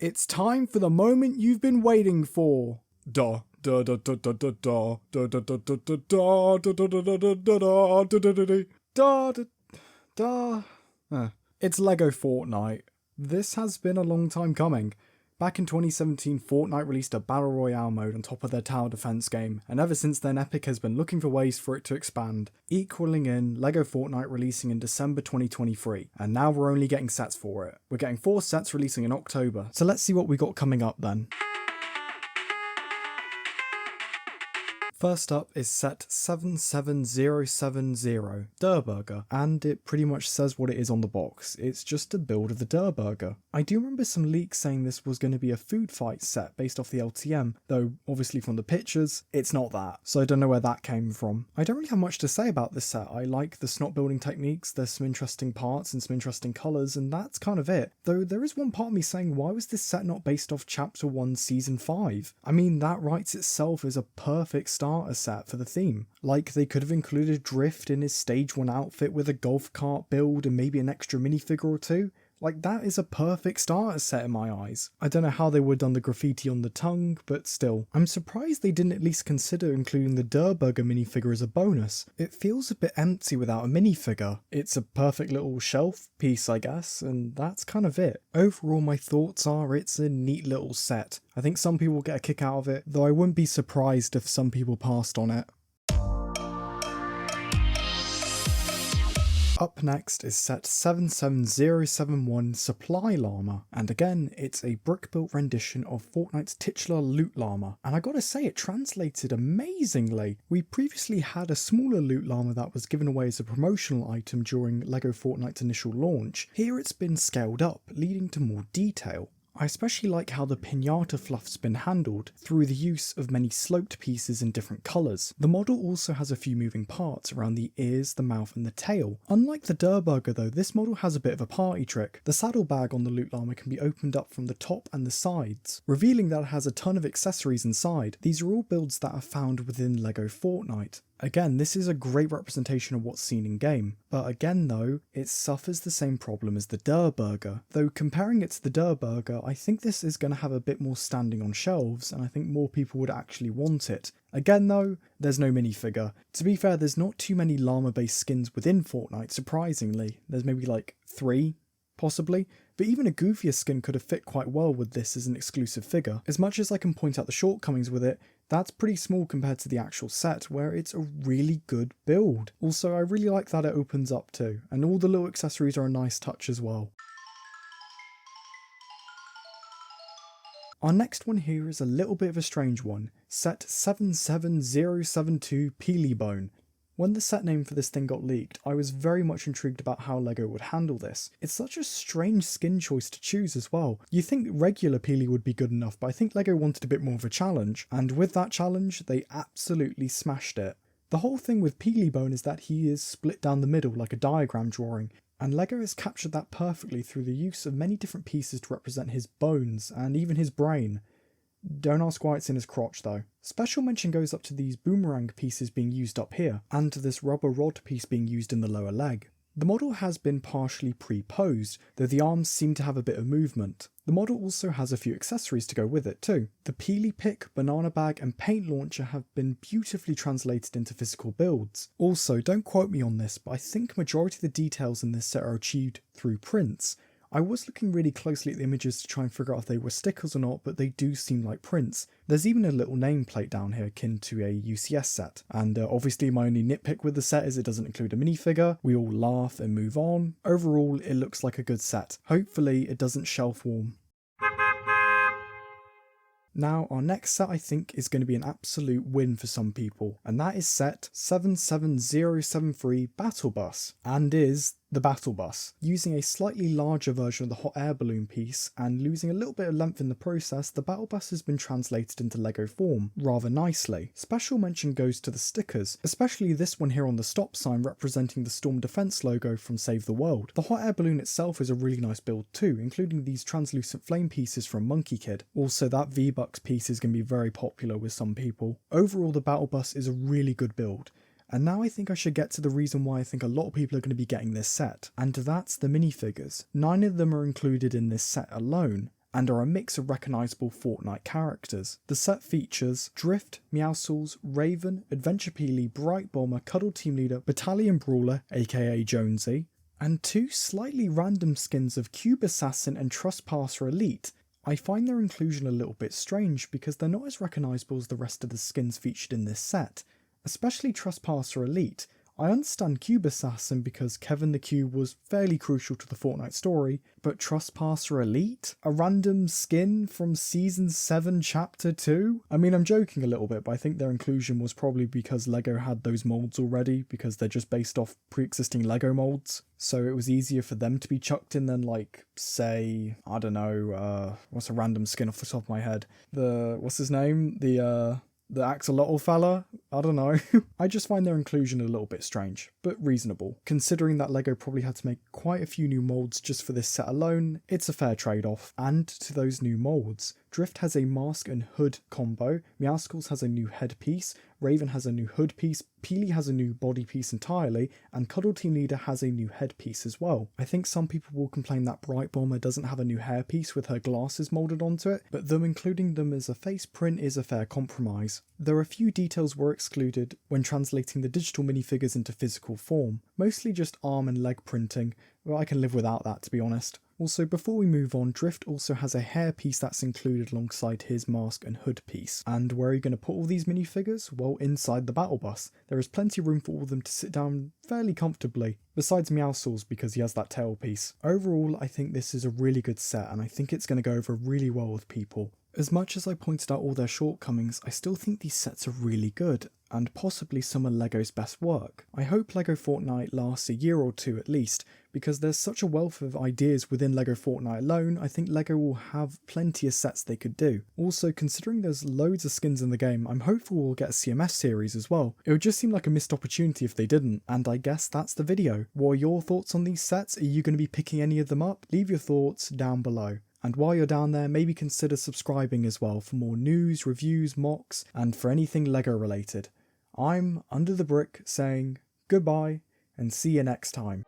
It's time for the moment you've been waiting for. Da da da da da da da da da da da da da da da da da da. It's LEGO Fortnite. This has been a long time coming. Back in 2017, Fortnite released a Battle Royale mode on top of their tower defense game, and ever since then Epic has been looking for ways for it to expand, equaling in LEGO Fortnite releasing in December 2023, and now we're only getting sets for it. We're getting 4 sets releasing in October, so let's see what we got coming up then. First up is set 77070, Durrr Burger, and it pretty much says what it is on the box. It's just a build of the Durrr Burger. I do remember some leaks saying this was going to be a food fight set based off the LTM, though obviously from the pictures, it's not that, so I don't know where that came from. I don't really have much to say about this set. I like the snot building techniques, there's some interesting parts and some interesting colours, and that's kind of it. Though there is one part of me saying, why was this set not based off Chapter 1 Season 5? I mean, that writes itself as a perfect starter set for the theme. Like, they could have included Drift in his stage 1 outfit with a golf cart build and maybe an extra minifigure or two. Like, that is a perfect starter set in my eyes. I don't know how they would have done the graffiti on the tongue, but still. I'm surprised they didn't at least consider including the Durrr Burger minifigure as a bonus. It feels a bit empty without a minifigure. It's a perfect little shelf piece, I guess, and that's kind of it. Overall, my thoughts are it's a neat little set. I think some people will get a kick out of it, though I wouldn't be surprised if some people passed on it. Up next is set 77071 Supply Llama, and again it's a brick-built rendition of Fortnite's titular Loot Llama, and I gotta say it translated amazingly. We previously had a smaller Loot Llama that was given away as a promotional item during LEGO Fortnite's initial launch. Here it's been scaled up, leading to more detail. I especially like how the pinata fluff's been handled through the use of many sloped pieces in different colours. The model also has a few moving parts around the ears, the mouth and the tail. Unlike the Durrr Burger though, this model has a bit of a party trick. The saddlebag on the Loot Llama can be opened up from the top and the sides, revealing that it has a ton of accessories inside. These are all builds that are found within LEGO Fortnite. Again, this is a great representation of what's seen in game, but again though, it suffers the same problem as the Durrr Burger. Though comparing it to the Durrr Burger, I think this is going to have a bit more standing on shelves, and I think more people would actually want it. Again though, there's no minifigure. To be fair, there's not too many llama based skins within Fortnite, surprisingly. There's maybe like 3, possibly. But even a goofier skin could have fit quite well with this as an exclusive figure. As much as I can point out the shortcomings with it, that's pretty small compared to the actual set, where it's a really good build. Also, I really like that it opens up too, and all the little accessories are a nice touch as well. Our next one here is a little bit of a strange one, set 77072 Peelybone. When the set name for this thing got leaked, I was very much intrigued about how LEGO would handle this. It's such a strange skin choice to choose as well. You think regular Peely would be good enough, but I think LEGO wanted a bit more of a challenge, and with that challenge, they absolutely smashed it. The whole thing with Peelybone is that he is split down the middle like a diagram drawing, and LEGO has captured that perfectly through the use of many different pieces to represent his bones, and even his brain. Don't ask why it's in his crotch though. Special mention goes up to these boomerang pieces being used up here, and to this rubber rod piece being used in the lower leg. The model has been partially pre-posed, though the arms seem to have a bit of movement. The model also has a few accessories to go with it too. The Peely Pick, Banana Bag and Paint Launcher have been beautifully translated into physical builds. Also, don't quote me on this, but I think majority of the details in this set are achieved through prints. I was looking really closely at the images to try and figure out if they were stickers or not, but they do seem like prints. There's even a little nameplate down here akin to a UCS set, and obviously my only nitpick with the set is it doesn't include a minifigure. We all laugh and move on. Overall, it looks like a good set. Hopefully it doesn't shelf warm. Now, our next set I think is going to be an absolute win for some people, and that is set 77073 Battle Bus, and is the Battle Bus. Using a slightly larger version of the hot air balloon piece and losing a little bit of length in the process, the Battle Bus has been translated into LEGO form rather nicely. Special mention goes to the stickers, especially this one here on the stop sign representing the Storm Defense logo from Save the World. The hot air balloon itself is a really nice build too, including these translucent flame pieces from Monkey Kid. Also, that V-Bucks piece is going to be very popular with some people. Overall, the Battle Bus is a really good build. And now I think I should get to the reason why I think a lot of people are going to be getting this set, and that's the minifigures. 9 of them are included in this set alone, and are a mix of recognisable Fortnite characters. The set features Drift, Meowscles, Raven, Adventure Peely, Bright Bomber, Cuddle Team Leader, Battalion Brawler aka Jonesy, and 2 slightly random skins of Cube Assassin and Trustpasser Elite. I find their inclusion a little bit strange because they're not as recognisable as the rest of the skins featured in this set, especially Trustpasser Elite. I understand Cube Assassin because Kevin the Cube was fairly crucial to the Fortnite story, but Trustpasser Elite? A random skin from Season 7 Chapter 2? I mean, I'm joking a little bit, but I think their inclusion was probably because LEGO had those molds already, because they're just based off pre-existing LEGO molds. So it was easier for them to be chucked in than, like, say, I don't know, what's a random skin off the top of my head? What's his name? The axolotl fella? I don't know. I just find their inclusion a little bit strange, but reasonable. Considering that LEGO probably had to make quite a few new molds just for this set alone, it's a fair trade-off. And to those new molds, Drift has a mask and hood combo, Meowscles has a new headpiece, Raven has a new hood piece, Peely has a new body piece entirely, and Cuddle Team Leader has a new headpiece as well. I think some people will complain that Bright Bomber doesn't have a new hairpiece with her glasses moulded onto it, but them including them as a face print is a fair compromise. There are a few details were excluded when translating the digital minifigures into physical form, mostly just arm and leg printing, but I can live without that to be honest. Also, before we move on, Drift also has a hairpiece that's included alongside his mask and hood piece. And where are you going to put all these minifigures? Well, inside the battle bus. There is plenty of room for all of them to sit down fairly comfortably, besides Meowscles because he has that tail piece. Overall, I think this is a really good set and I think it's going to go over really well with people. As much as I pointed out all their shortcomings, I still think these sets are really good, and possibly some of LEGO's best work. I hope LEGO Fortnite lasts a year or two at least, because there's such a wealth of ideas within LEGO Fortnite alone. I think LEGO will have plenty of sets they could do. Also, considering there's loads of skins in the game, I'm hopeful we'll get a CMS series as well. It would just seem like a missed opportunity if they didn't, and I guess that's the video. What are your thoughts on these sets? Are you going to be picking any of them up? Leave your thoughts down below. And while you're down there, maybe consider subscribing as well for more news, reviews, mocks, and for anything LEGO related. I'm Under the Brick saying goodbye and see you next time.